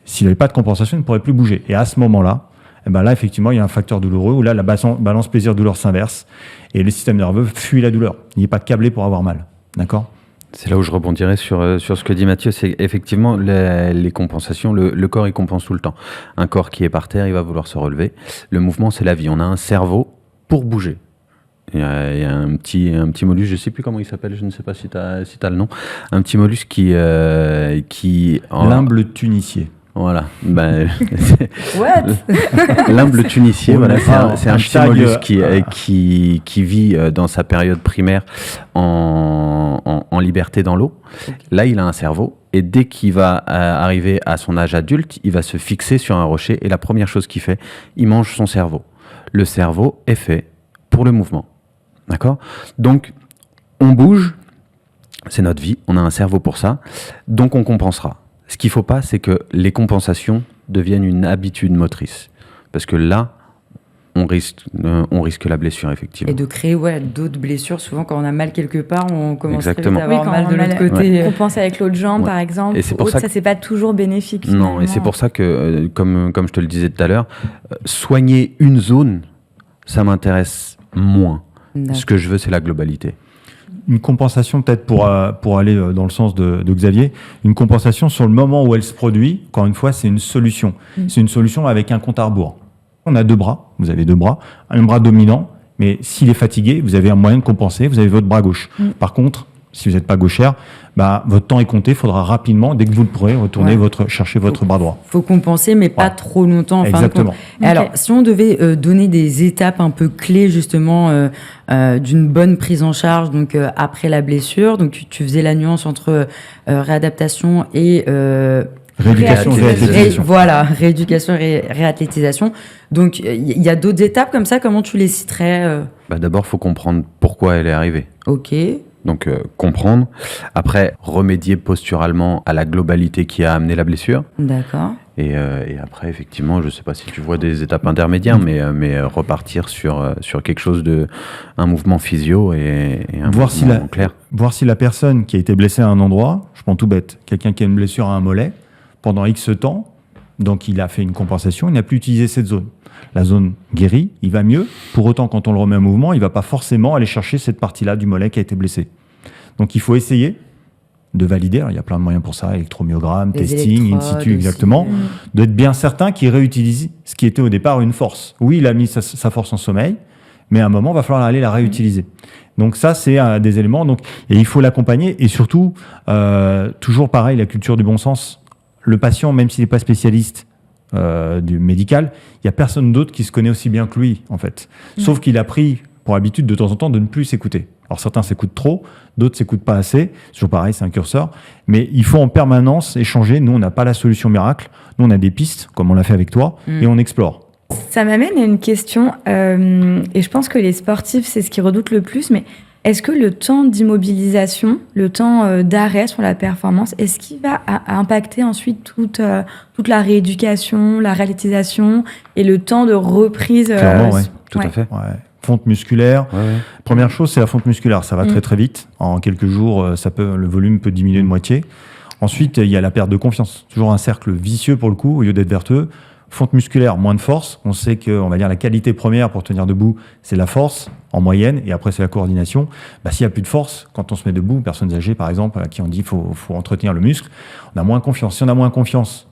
S'il n'avait pas de compensation, il ne pourrait plus bouger. Et à ce moment-là, là, effectivement, il y a un facteur douloureux où là, la balance plaisir-douleur s'inverse et le système nerveux fuit la douleur. Il n'est pas câblé pour avoir mal. D'accord ? C'est là où je rebondirais sur ce que dit Mathieu, c'est effectivement les compensations, le corps il compense tout le temps. Un corps qui est par terre, il va vouloir se relever. Le mouvement, c'est la vie. On a un cerveau pour bouger. Il y a un petit mollusque, je ne sais plus comment il s'appelle, je ne sais pas si tu as le nom, un petit mollusque qui l'humble tunicier. Voilà. What L'humble tunicier, Oui, voilà, c'est un petit mollusque qui vit dans sa période primaire en liberté dans l'eau. Okay. Là, il a un cerveau et dès qu'il va arriver à son âge adulte, il va se fixer sur un rocher et la première chose qu'il fait, il mange son cerveau. Le cerveau est fait pour le mouvement. D'accord ? Donc, on bouge, c'est notre vie, on a un cerveau pour ça, donc on compensera. Ce qu'il ne faut pas, c'est que les compensations deviennent une habitude motrice. Parce que là, on risque la blessure, effectivement. Et de créer d'autres blessures. Souvent, quand on a mal quelque part, on commence à avoir quand mal de l'autre côté. On pense avec l'autre jambe, par exemple. Et c'est pour ça c'est pas toujours bénéfique. Non, et c'est pour ça que, comme je te le disais tout à l'heure, soigner une zone, ça m'intéresse moins. D'accord. Ce que je veux, c'est la globalité. Une compensation, peut-être pour aller dans le sens de Xavier, une compensation sur le moment où elle se produit, encore une fois, c'est une solution. C'est une solution avec un compte à rebours. On a 2 bras, vous avez 2 bras, un bras dominant, mais s'il est fatigué, vous avez un moyen de compenser, vous avez votre bras gauche. Par contre, si vous n'êtes pas gauchère, votre temps est compté, il faudra rapidement, dès que vous le pourrez, retourner chercher votre bras droit. Il faut compenser, mais pas trop longtemps. Exactement. Alors, si on devait donner des étapes un peu clés, justement, d'une bonne prise en charge, donc après la blessure, donc tu faisais la nuance entre réadaptation et... rééducation et réathlétisation. Voilà, rééducation et réathlétisation. Donc, il y a d'autres étapes comme ça, comment tu les citerais D'abord, il faut comprendre pourquoi elle est arrivée. Ok. Donc, comprendre. Après, remédier posturalement à la globalité qui a amené la blessure. D'accord. Et après, effectivement, je ne sais pas si tu vois des étapes intermédiaires, mais repartir sur quelque chose un mouvement physio et un mouvement clair. Voir si la personne qui a été blessée à un endroit, je prends tout bête, quelqu'un qui a une blessure à un mollet, pendant X temps, donc il a fait une compensation, il n'a plus utilisé cette zone. La zone guérit, il va mieux. Pour autant, quand on le remet en mouvement, il ne va pas forcément aller chercher cette partie-là du mollet qui a été blessée. Donc il faut essayer de valider. Alors, il y a plein de moyens pour ça, électromyogramme, testing, in situ, exactement. D'être bien certain qu'il réutilise ce qui était au départ une force. Oui, il a mis sa force en sommeil, mais à un moment, il va falloir aller la réutiliser. Donc ça, c'est des éléments. Et il faut l'accompagner. Et surtout, toujours pareil, la culture du bon sens. Le patient, même s'il n'est pas spécialiste du médical, il n'y a personne d'autre qui se connaît aussi bien que lui, en fait. Sauf qu'il a pris pour habitude de temps en temps de ne plus s'écouter. Alors certains s'écoutent trop, d'autres s'écoutent pas assez. C'est toujours pareil, c'est un curseur. Mais il faut en permanence échanger. Nous, on n'a pas la solution miracle. Nous, on a des pistes, comme on l'a fait avec toi, et on explore. Ça m'amène à une question, et je pense que les sportifs, c'est ce qu'ils redoutent le plus, mais est-ce que le temps d'immobilisation, le temps d'arrêt sur la performance, est-ce qu'il va impacter ensuite toute la rééducation, la réalisation et le temps de reprise Clairement, oui. Tout à fait. Ouais. Fonte musculaire. Ouais. Première chose, c'est la fonte musculaire. Ça va très très vite. En quelques jours, le volume peut diminuer de moitié. Ensuite, il y a la perte de confiance. Toujours un cercle vicieux pour le coup, au lieu d'être vertueux. Fonte musculaire, moins de force. On sait que, on va dire, la qualité première pour tenir debout, c'est la force en moyenne, et après c'est la coordination. S'il n'y a plus de force, quand on se met debout, personnes âgées par exemple, à qui on dit faut entretenir le muscle, on a moins confiance. Si on a moins confiance,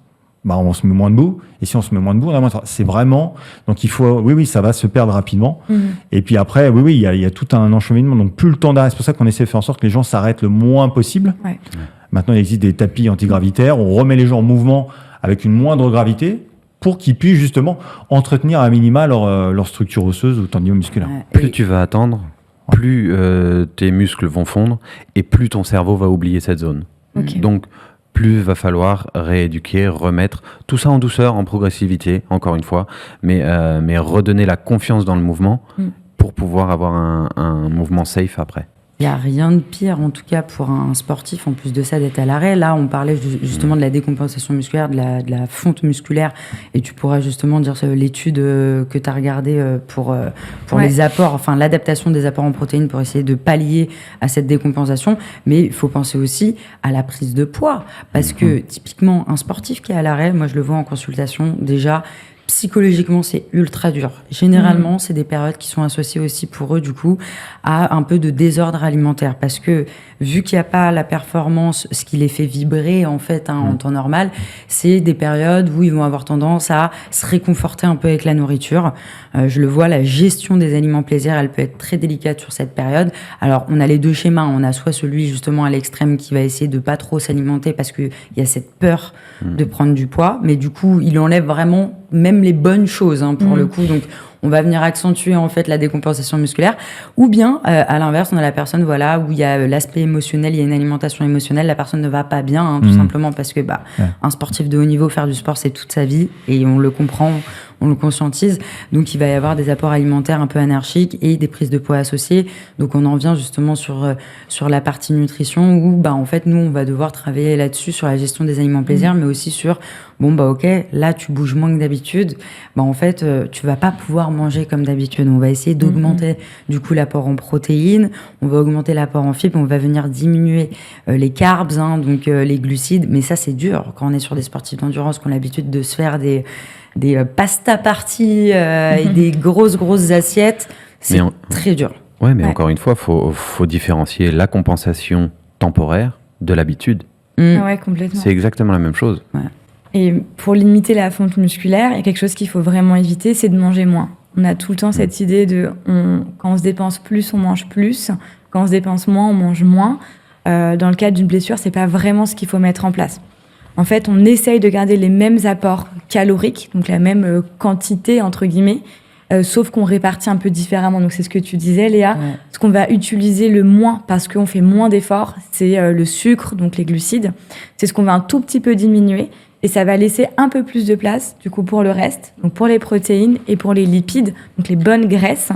on se met moins debout, et si on se met moins debout, on a moins de force. C'est vraiment, donc il faut, oui, ça va se perdre rapidement. Et puis après, il y a tout un enchevêtrement. Donc plus le temps d'arrêt, c'est pour ça qu'on essaie de faire en sorte que les gens s'arrêtent le moins possible. Ouais. Maintenant, il existe des tapis antigravitaires, on remet les gens en mouvement avec une moindre gravité, pour qu'ils puissent justement entretenir à minima leur structure osseuse ou tendino-musculaire. Plus tu vas attendre, plus tes muscles vont fondre et plus ton cerveau va oublier cette zone. Okay. Donc, plus va falloir rééduquer, remettre tout ça en douceur, en progressivité, encore une fois, mais redonner la confiance dans le mouvement pour pouvoir avoir un mouvement safe après. Il n'y a rien de pire, en tout cas, pour un sportif, en plus de ça, d'être à l'arrêt. Là, on parlait justement de la décompensation musculaire, de la fonte musculaire. Et tu pourras justement dire l'étude que tu as regardée pour les apports, enfin, l'adaptation des apports en protéines pour essayer de pallier à cette décompensation. Mais il faut penser aussi à la prise de poids. Parce que, typiquement, un sportif qui est à l'arrêt, moi, je le vois en consultation, déjà, psychologiquement, c'est ultra dur. Généralement, c'est des périodes qui sont associées aussi pour eux, du coup, à un peu de désordre alimentaire. Parce que, vu qu'il n'y a pas la performance, ce qui les fait vibrer, en fait, en temps normal, c'est des périodes où ils vont avoir tendance à se réconforter un peu avec la nourriture. Je le vois, la gestion des aliments plaisir, elle peut être très délicate sur cette période. Alors, on a les deux schémas. On a soit celui, justement, à l'extrême qui va essayer de pas trop s'alimenter parce qu'il y a cette peur de prendre du poids. Mais du coup, il enlève vraiment même les bonnes choses, pour le coup. Donc, on va venir accentuer, en fait, la décompensation musculaire. Ou bien, à l'inverse, on a la personne, voilà, où il y a l'aspect émotionnel, il y a une alimentation émotionnelle, la personne ne va pas bien, tout simplement parce que, un sportif de haut niveau, faire du sport, c'est toute sa vie, et on le comprend, on le conscientise. Donc, il va y avoir des apports alimentaires un peu anarchiques et des prises de poids associées. Donc, on en vient justement sur la partie nutrition où, en fait, nous, on va devoir travailler là-dessus, sur la gestion des aliments plaisir, mais aussi sur, ok, là, tu bouges moins que d'habitude. En fait, tu vas pas pouvoir manger comme d'habitude. On va essayer d'augmenter, du coup, l'apport en protéines. On va augmenter l'apport en fibres. On va venir diminuer les carbs, donc les glucides. Mais ça, c'est dur. Quand on est sur des sportifs d'endurance qui ont l'habitude de se faire des pasta parties et des grosses assiettes, c'est très dur. Ouais, mais encore une fois, faut différencier la compensation temporaire de l'habitude. Ouais, complètement. C'est exactement la même chose. Ouais. Et pour limiter la fonte musculaire, il y a quelque chose qu'il faut vraiment éviter, c'est de manger moins. On a tout le temps cette idée de quand on se dépense plus, on mange plus. Quand on se dépense moins, on mange moins. Dans le cadre d'une blessure, c'est pas vraiment ce qu'il faut mettre en place. En fait, on essaye de garder les mêmes apports caloriques, donc la même quantité, entre guillemets, sauf qu'on répartit un peu différemment. Donc, c'est ce que tu disais, Léa. Ouais. Ce qu'on va utiliser le moins, parce qu'on fait moins d'efforts, c'est le sucre, donc les glucides. C'est ce qu'on va un tout petit peu diminuer. Et ça va laisser un peu plus de place, du coup, pour le reste, donc pour les protéines et pour les lipides, donc les bonnes graisses.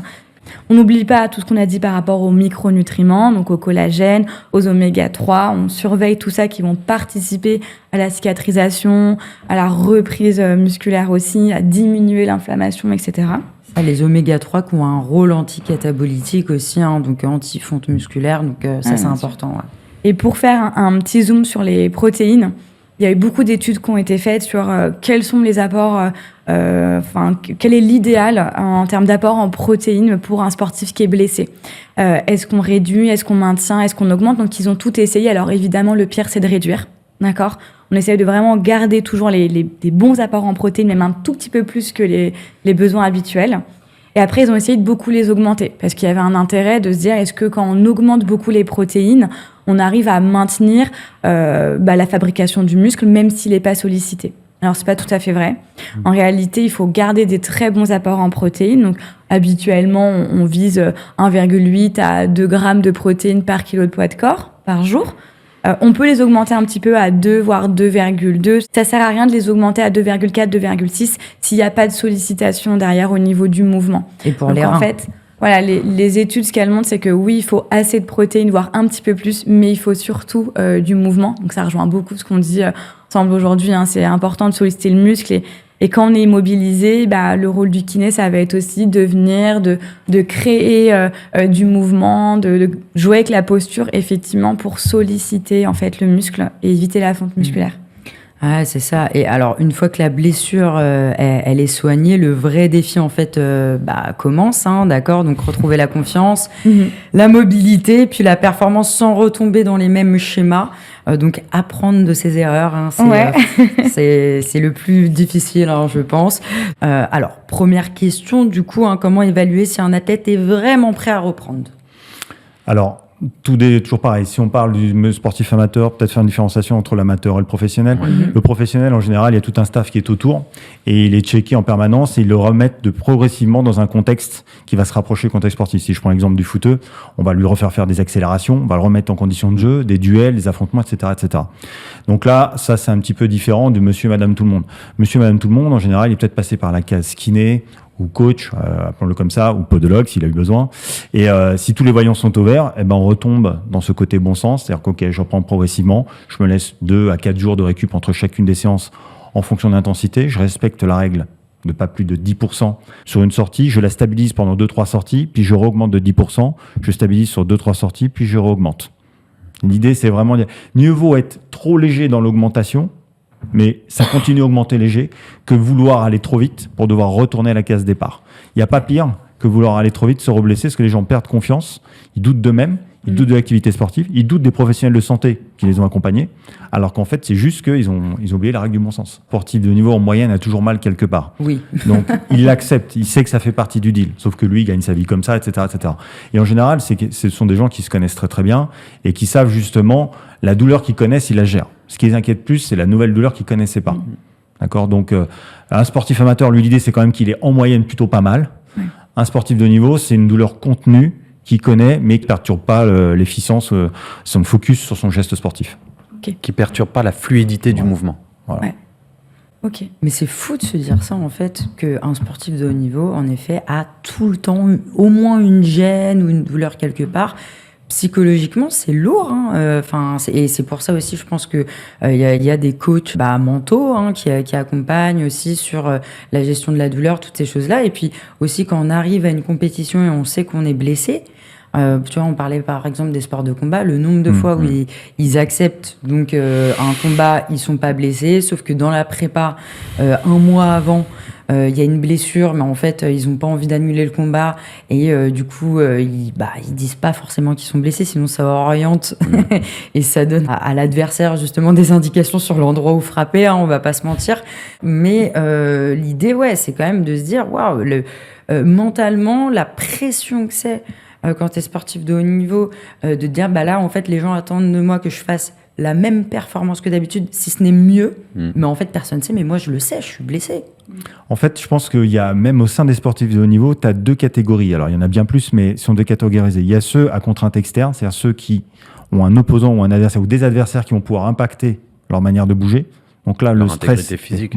On n'oublie pas tout ce qu'on a dit par rapport aux micronutriments, donc au collagène, aux oméga-3. On surveille tout ça qui vont participer à la cicatrisation, à la reprise musculaire aussi, à diminuer l'inflammation, etc. Ça, les oméga-3 qui ont un rôle anticatabolytique aussi, donc anti-fonte musculaire, donc ça, c'est important. Ouais. Et pour faire un petit zoom sur les protéines, il y a eu beaucoup d'études qui ont été faites sur quels sont les apports, quel est l'idéal en termes d'apport en protéines pour un sportif qui est blessé. Est-ce qu'on réduit, est-ce qu'on maintient, est-ce qu'on augmente? Donc, ils ont tout essayé. Alors, évidemment, le pire, c'est de réduire. D'accord? On essaye de vraiment garder toujours des bons apports en protéines, même un tout petit peu plus que les besoins habituels. Et après, ils ont essayé de beaucoup les augmenter parce qu'il y avait un intérêt de se dire est-ce que quand on augmente beaucoup les protéines, on arrive à maintenir la fabrication du muscle même s'il n'est pas sollicité. Alors, c'est pas tout à fait vrai. En réalité, il faut garder des très bons apports en protéines. Donc, habituellement, on vise 1,8 à 2 grammes de protéines par kilo de poids de corps par jour. On peut les augmenter un petit peu à 2, voire 2,2. Ça sert à rien de les augmenter à 2,4, 2,6 s'il n'y a pas de sollicitation derrière au niveau du mouvement. Et pour les reins. En fait, voilà, les études, ce qu'elles montrent, c'est que oui, il faut assez de protéines, voire un petit peu plus, mais il faut surtout du mouvement. Donc ça rejoint beaucoup ce qu'on dit ensemble aujourd'hui. C'est important de solliciter le muscle et quand on est immobilisé, le rôle du kiné, ça va être aussi de venir, de créer du mouvement, de jouer avec la posture, effectivement, pour solliciter en fait le muscle et éviter la fonte musculaire. Ah, c'est ça. Et alors, une fois que la blessure, elle est soignée, le vrai défi, en fait, commence, d'accord? Donc, retrouver la confiance, la mobilité, puis la performance sans retomber dans les mêmes schémas. Donc, apprendre de ses erreurs, c'est le plus difficile, je pense. Alors, première question, du coup, comment évaluer si un athlète est vraiment prêt à reprendre? Alors, toujours pareil. Si on parle du sportif amateur, peut-être faire une différenciation entre l'amateur et le professionnel. Le professionnel, en général, il y a tout un staff qui est autour et il est checké en permanence et ils le remettent progressivement dans un contexte qui va se rapprocher du contexte sportif. Si je prends l'exemple du footeux, on va lui refaire faire des accélérations, on va le remettre en conditions de jeu, des duels, des affrontements, etc., etc. Donc là, ça, c'est un petit peu différent de monsieur et madame tout le monde. Monsieur et madame tout le monde, en général, il est peut-être passé par la case kiné ou coach, appelons-le comme ça, ou podologue s'il a eu besoin. Et si tous les voyants sont au vert, eh ben on retombe dans ce côté bon sens, c'est-à-dire que je reprends progressivement, je me laisse 2 à 4 jours de récup entre chacune des séances en fonction de l'intensité, je respecte la règle de pas plus de 10% sur une sortie, je la stabilise pendant 2-3 sorties, puis je réaugmente de 10%, je stabilise sur 2-3 sorties, puis je réaugmente. L'idée, c'est vraiment, mieux vaut être trop léger dans l'augmentation, mais ça continue à augmenter léger, que vouloir aller trop vite pour devoir retourner à la case départ. Il n'y a pas pire que vouloir aller trop vite, se reblesser, parce que les gens perdent confiance, ils doutent d'eux-mêmes, ils doutent de l'activité sportive, ils doutent des professionnels de santé qui les ont accompagnés, alors qu'en fait, c'est juste qu'ils ont oublié la règle du bon sens. Sportif de niveau, en moyenne, a toujours mal quelque part. Oui. Donc, il l'accepte, il sait que ça fait partie du deal, sauf que lui, il gagne sa vie comme ça, etc., etc. Et en général, ce sont des gens qui se connaissent très très bien et qui savent justement la douleur qu'ils connaissent, ils la gèrent. Ce qui les inquiète plus, c'est la nouvelle douleur qu'ils connaissaient pas. D'accord ? Donc, un sportif amateur, lui, l'idée, c'est quand même qu'il est en moyenne plutôt pas mal. Un sportif de niveau, c'est une douleur contenue qu'il connaît, mais qui ne perturbe pas l'efficience, son focus sur son geste sportif. Okay. Qui ne perturbe pas la fluidité du mouvement. Voilà. Ouais. Ok. Mais c'est fou de se dire ça, en fait, qu'un sportif de haut niveau, en effet, a tout le temps au moins une gêne ou une douleur quelque part. Psychologiquement, c'est lourd. Et c'est pour ça aussi, je pense que y a des coachs mentaux qui accompagnent aussi sur la gestion de la douleur, toutes ces choses-là. Et puis aussi, quand on arrive à une compétition et on sait qu'on est blessé, tu vois, on parlait par exemple des sports de combat, le nombre de fois où ils acceptent donc un combat, ils sont pas blessés, sauf que dans la prépa, un mois avant, il y a une blessure, mais en fait, ils ont pas envie d'annuler le combat et du coup, ils disent pas forcément qu'ils sont blessés, sinon ça oriente et ça donne à l'adversaire justement des indications sur l'endroit où frapper, on va pas se mentir. Mais l'idée, c'est quand même de se dire, waouh, mentalement, la pression que c'est quand tu es sportif de haut niveau, de dire, là, en fait, les gens attendent de moi que je fasse la même performance que d'habitude, si ce n'est mieux. Mais en fait, personne ne sait, mais moi, je le sais, je suis blessé. En fait, je pense qu'il y a, même au sein des sportifs de haut niveau, tu as 2 catégories. Alors, il y en a bien plus, mais sont décatégorisés. Il y a ceux à contrainte externe, c'est-à-dire ceux qui ont un opposant ou un adversaire, ou des adversaires qui vont pouvoir impacter leur manière de bouger. Donc là, le stress, physique,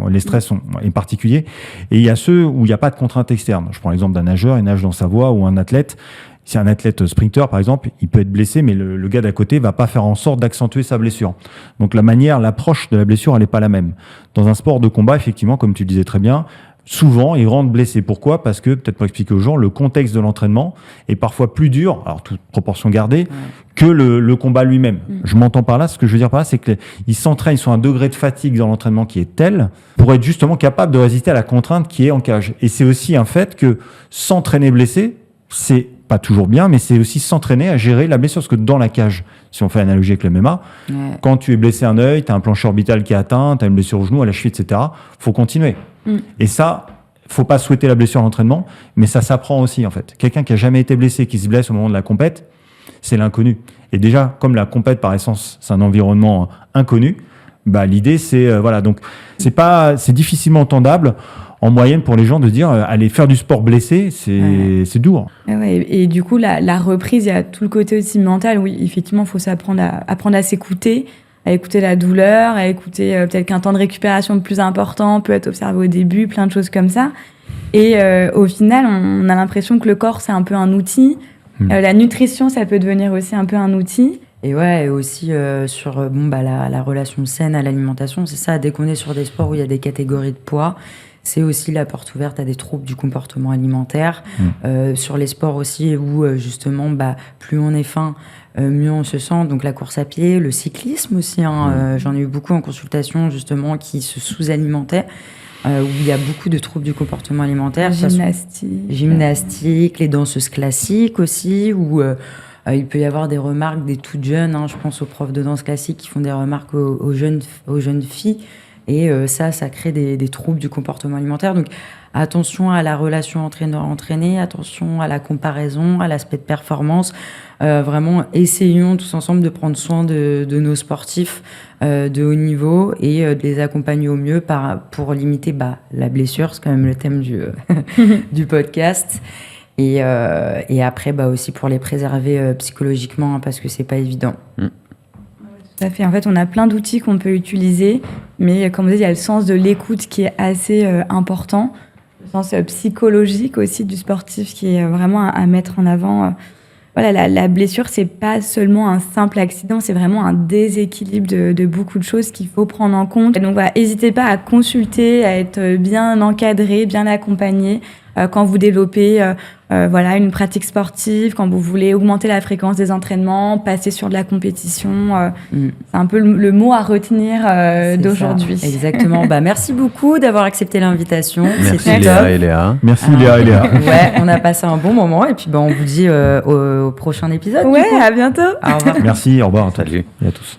les stress sont particuliers. Et il y a ceux où il n'y a pas de contrainte externe. Je prends l'exemple d'un nageur, il nage dans sa voie, ou un athlète. Si un athlète sprinter, par exemple, il peut être blessé, mais le gars d'à côté va pas faire en sorte d'accentuer sa blessure. Donc l'approche de la blessure, elle n'est pas la même. Dans un sport de combat, effectivement, comme tu le disais très bien, souvent, ils rentrent blessés. Pourquoi ? Parce que, peut-être pour expliquer aux gens, le contexte de l'entraînement est parfois plus dur, alors toute proportion gardée, que le combat lui-même. Je m'entends par là, ce que je veux dire par là, c'est qu'ils s'entraînent, ils sont à un degré de fatigue dans l'entraînement qui est tel pour être justement capable de résister à la contrainte qui est en cage. Et c'est aussi un fait que s'entraîner blessé, c'est pas toujours bien, mais c'est aussi s'entraîner à gérer la blessure. Parce que dans la cage, si on fait analogie avec le MMA, quand tu es blessé un œil, tu as un plancher orbital qui est atteint, tu as une blessure au genou, à la cheville, etc., faut continuer. Et ça, faut pas souhaiter la blessure à l'entraînement, mais ça s'apprend aussi, en fait. Quelqu'un qui a jamais été blessé, qui se blesse au moment de la compète, c'est l'inconnu. Et déjà, comme la compète, par essence, c'est un environnement inconnu, l'idée, c'est, donc, c'est difficilement entendable en moyenne pour les gens de dire aller faire du sport blessé, c'est dur. Et du coup, la reprise, il y a tout le côté aussi mental. Oui, effectivement, il faut apprendre à s'écouter, à écouter la douleur, à écouter peut-être qu'un temps de récupération plus important peut être observé au début, plein de choses comme ça. Et au final, on a l'impression que le corps, c'est un peu un outil. La nutrition, ça peut devenir aussi un peu un outil. Et aussi sur la relation saine à l'alimentation, c'est ça, dès qu'on est sur des sports où il y a des catégories de poids, c'est aussi la porte ouverte à des troubles du comportement alimentaire. Sur les sports aussi où justement, plus on est fin, mieux on se sent. Donc la course à pied, le cyclisme aussi. J'en ai eu beaucoup en consultation justement qui se sous-alimentaient. Où il y a beaucoup de troubles du comportement alimentaire. Gymnastique, les danseuses classiques aussi, où il peut y avoir des remarques des toutes jeunes. Je pense aux profs de danse classique qui font des remarques aux jeunes filles. Et ça crée des troubles du comportement alimentaire. Donc, attention à la relation entraîneur-entraîné, attention à la comparaison, à l'aspect de performance. Vraiment, essayons tous ensemble de prendre soin de nos sportifs de haut niveau et de les accompagner au mieux pour limiter la blessure. C'est quand même le thème du podcast. Et après, aussi pour les préserver psychologiquement, parce que c'est pas évident. Tout à fait. En fait, on a plein d'outils qu'on peut utiliser, mais comme vous dites, il y a le sens de l'écoute qui est assez important. le sens psychologique aussi du sportif qui est vraiment à mettre en avant. Voilà, la blessure, c'est pas seulement un simple accident, c'est vraiment un déséquilibre de beaucoup de choses qu'il faut prendre en compte. Et donc voilà, n'hésitez pas à consulter, à être bien encadré, bien accompagné quand vous développez voilà, une pratique sportive, quand vous voulez augmenter la fréquence des entraînements, passer sur de la compétition. C'est un peu le mot à retenir d'aujourd'hui. Ça, exactement. Merci beaucoup d'avoir accepté l'invitation. Merci C'était Léa top. et Léa. Merci Léa et Léa. Ouais, on a passé un bon moment et puis on vous dit au prochain épisode. Ouais, du coup. à bientôt. Au revoir. Merci, au revoir à toutes Salut. et à tous.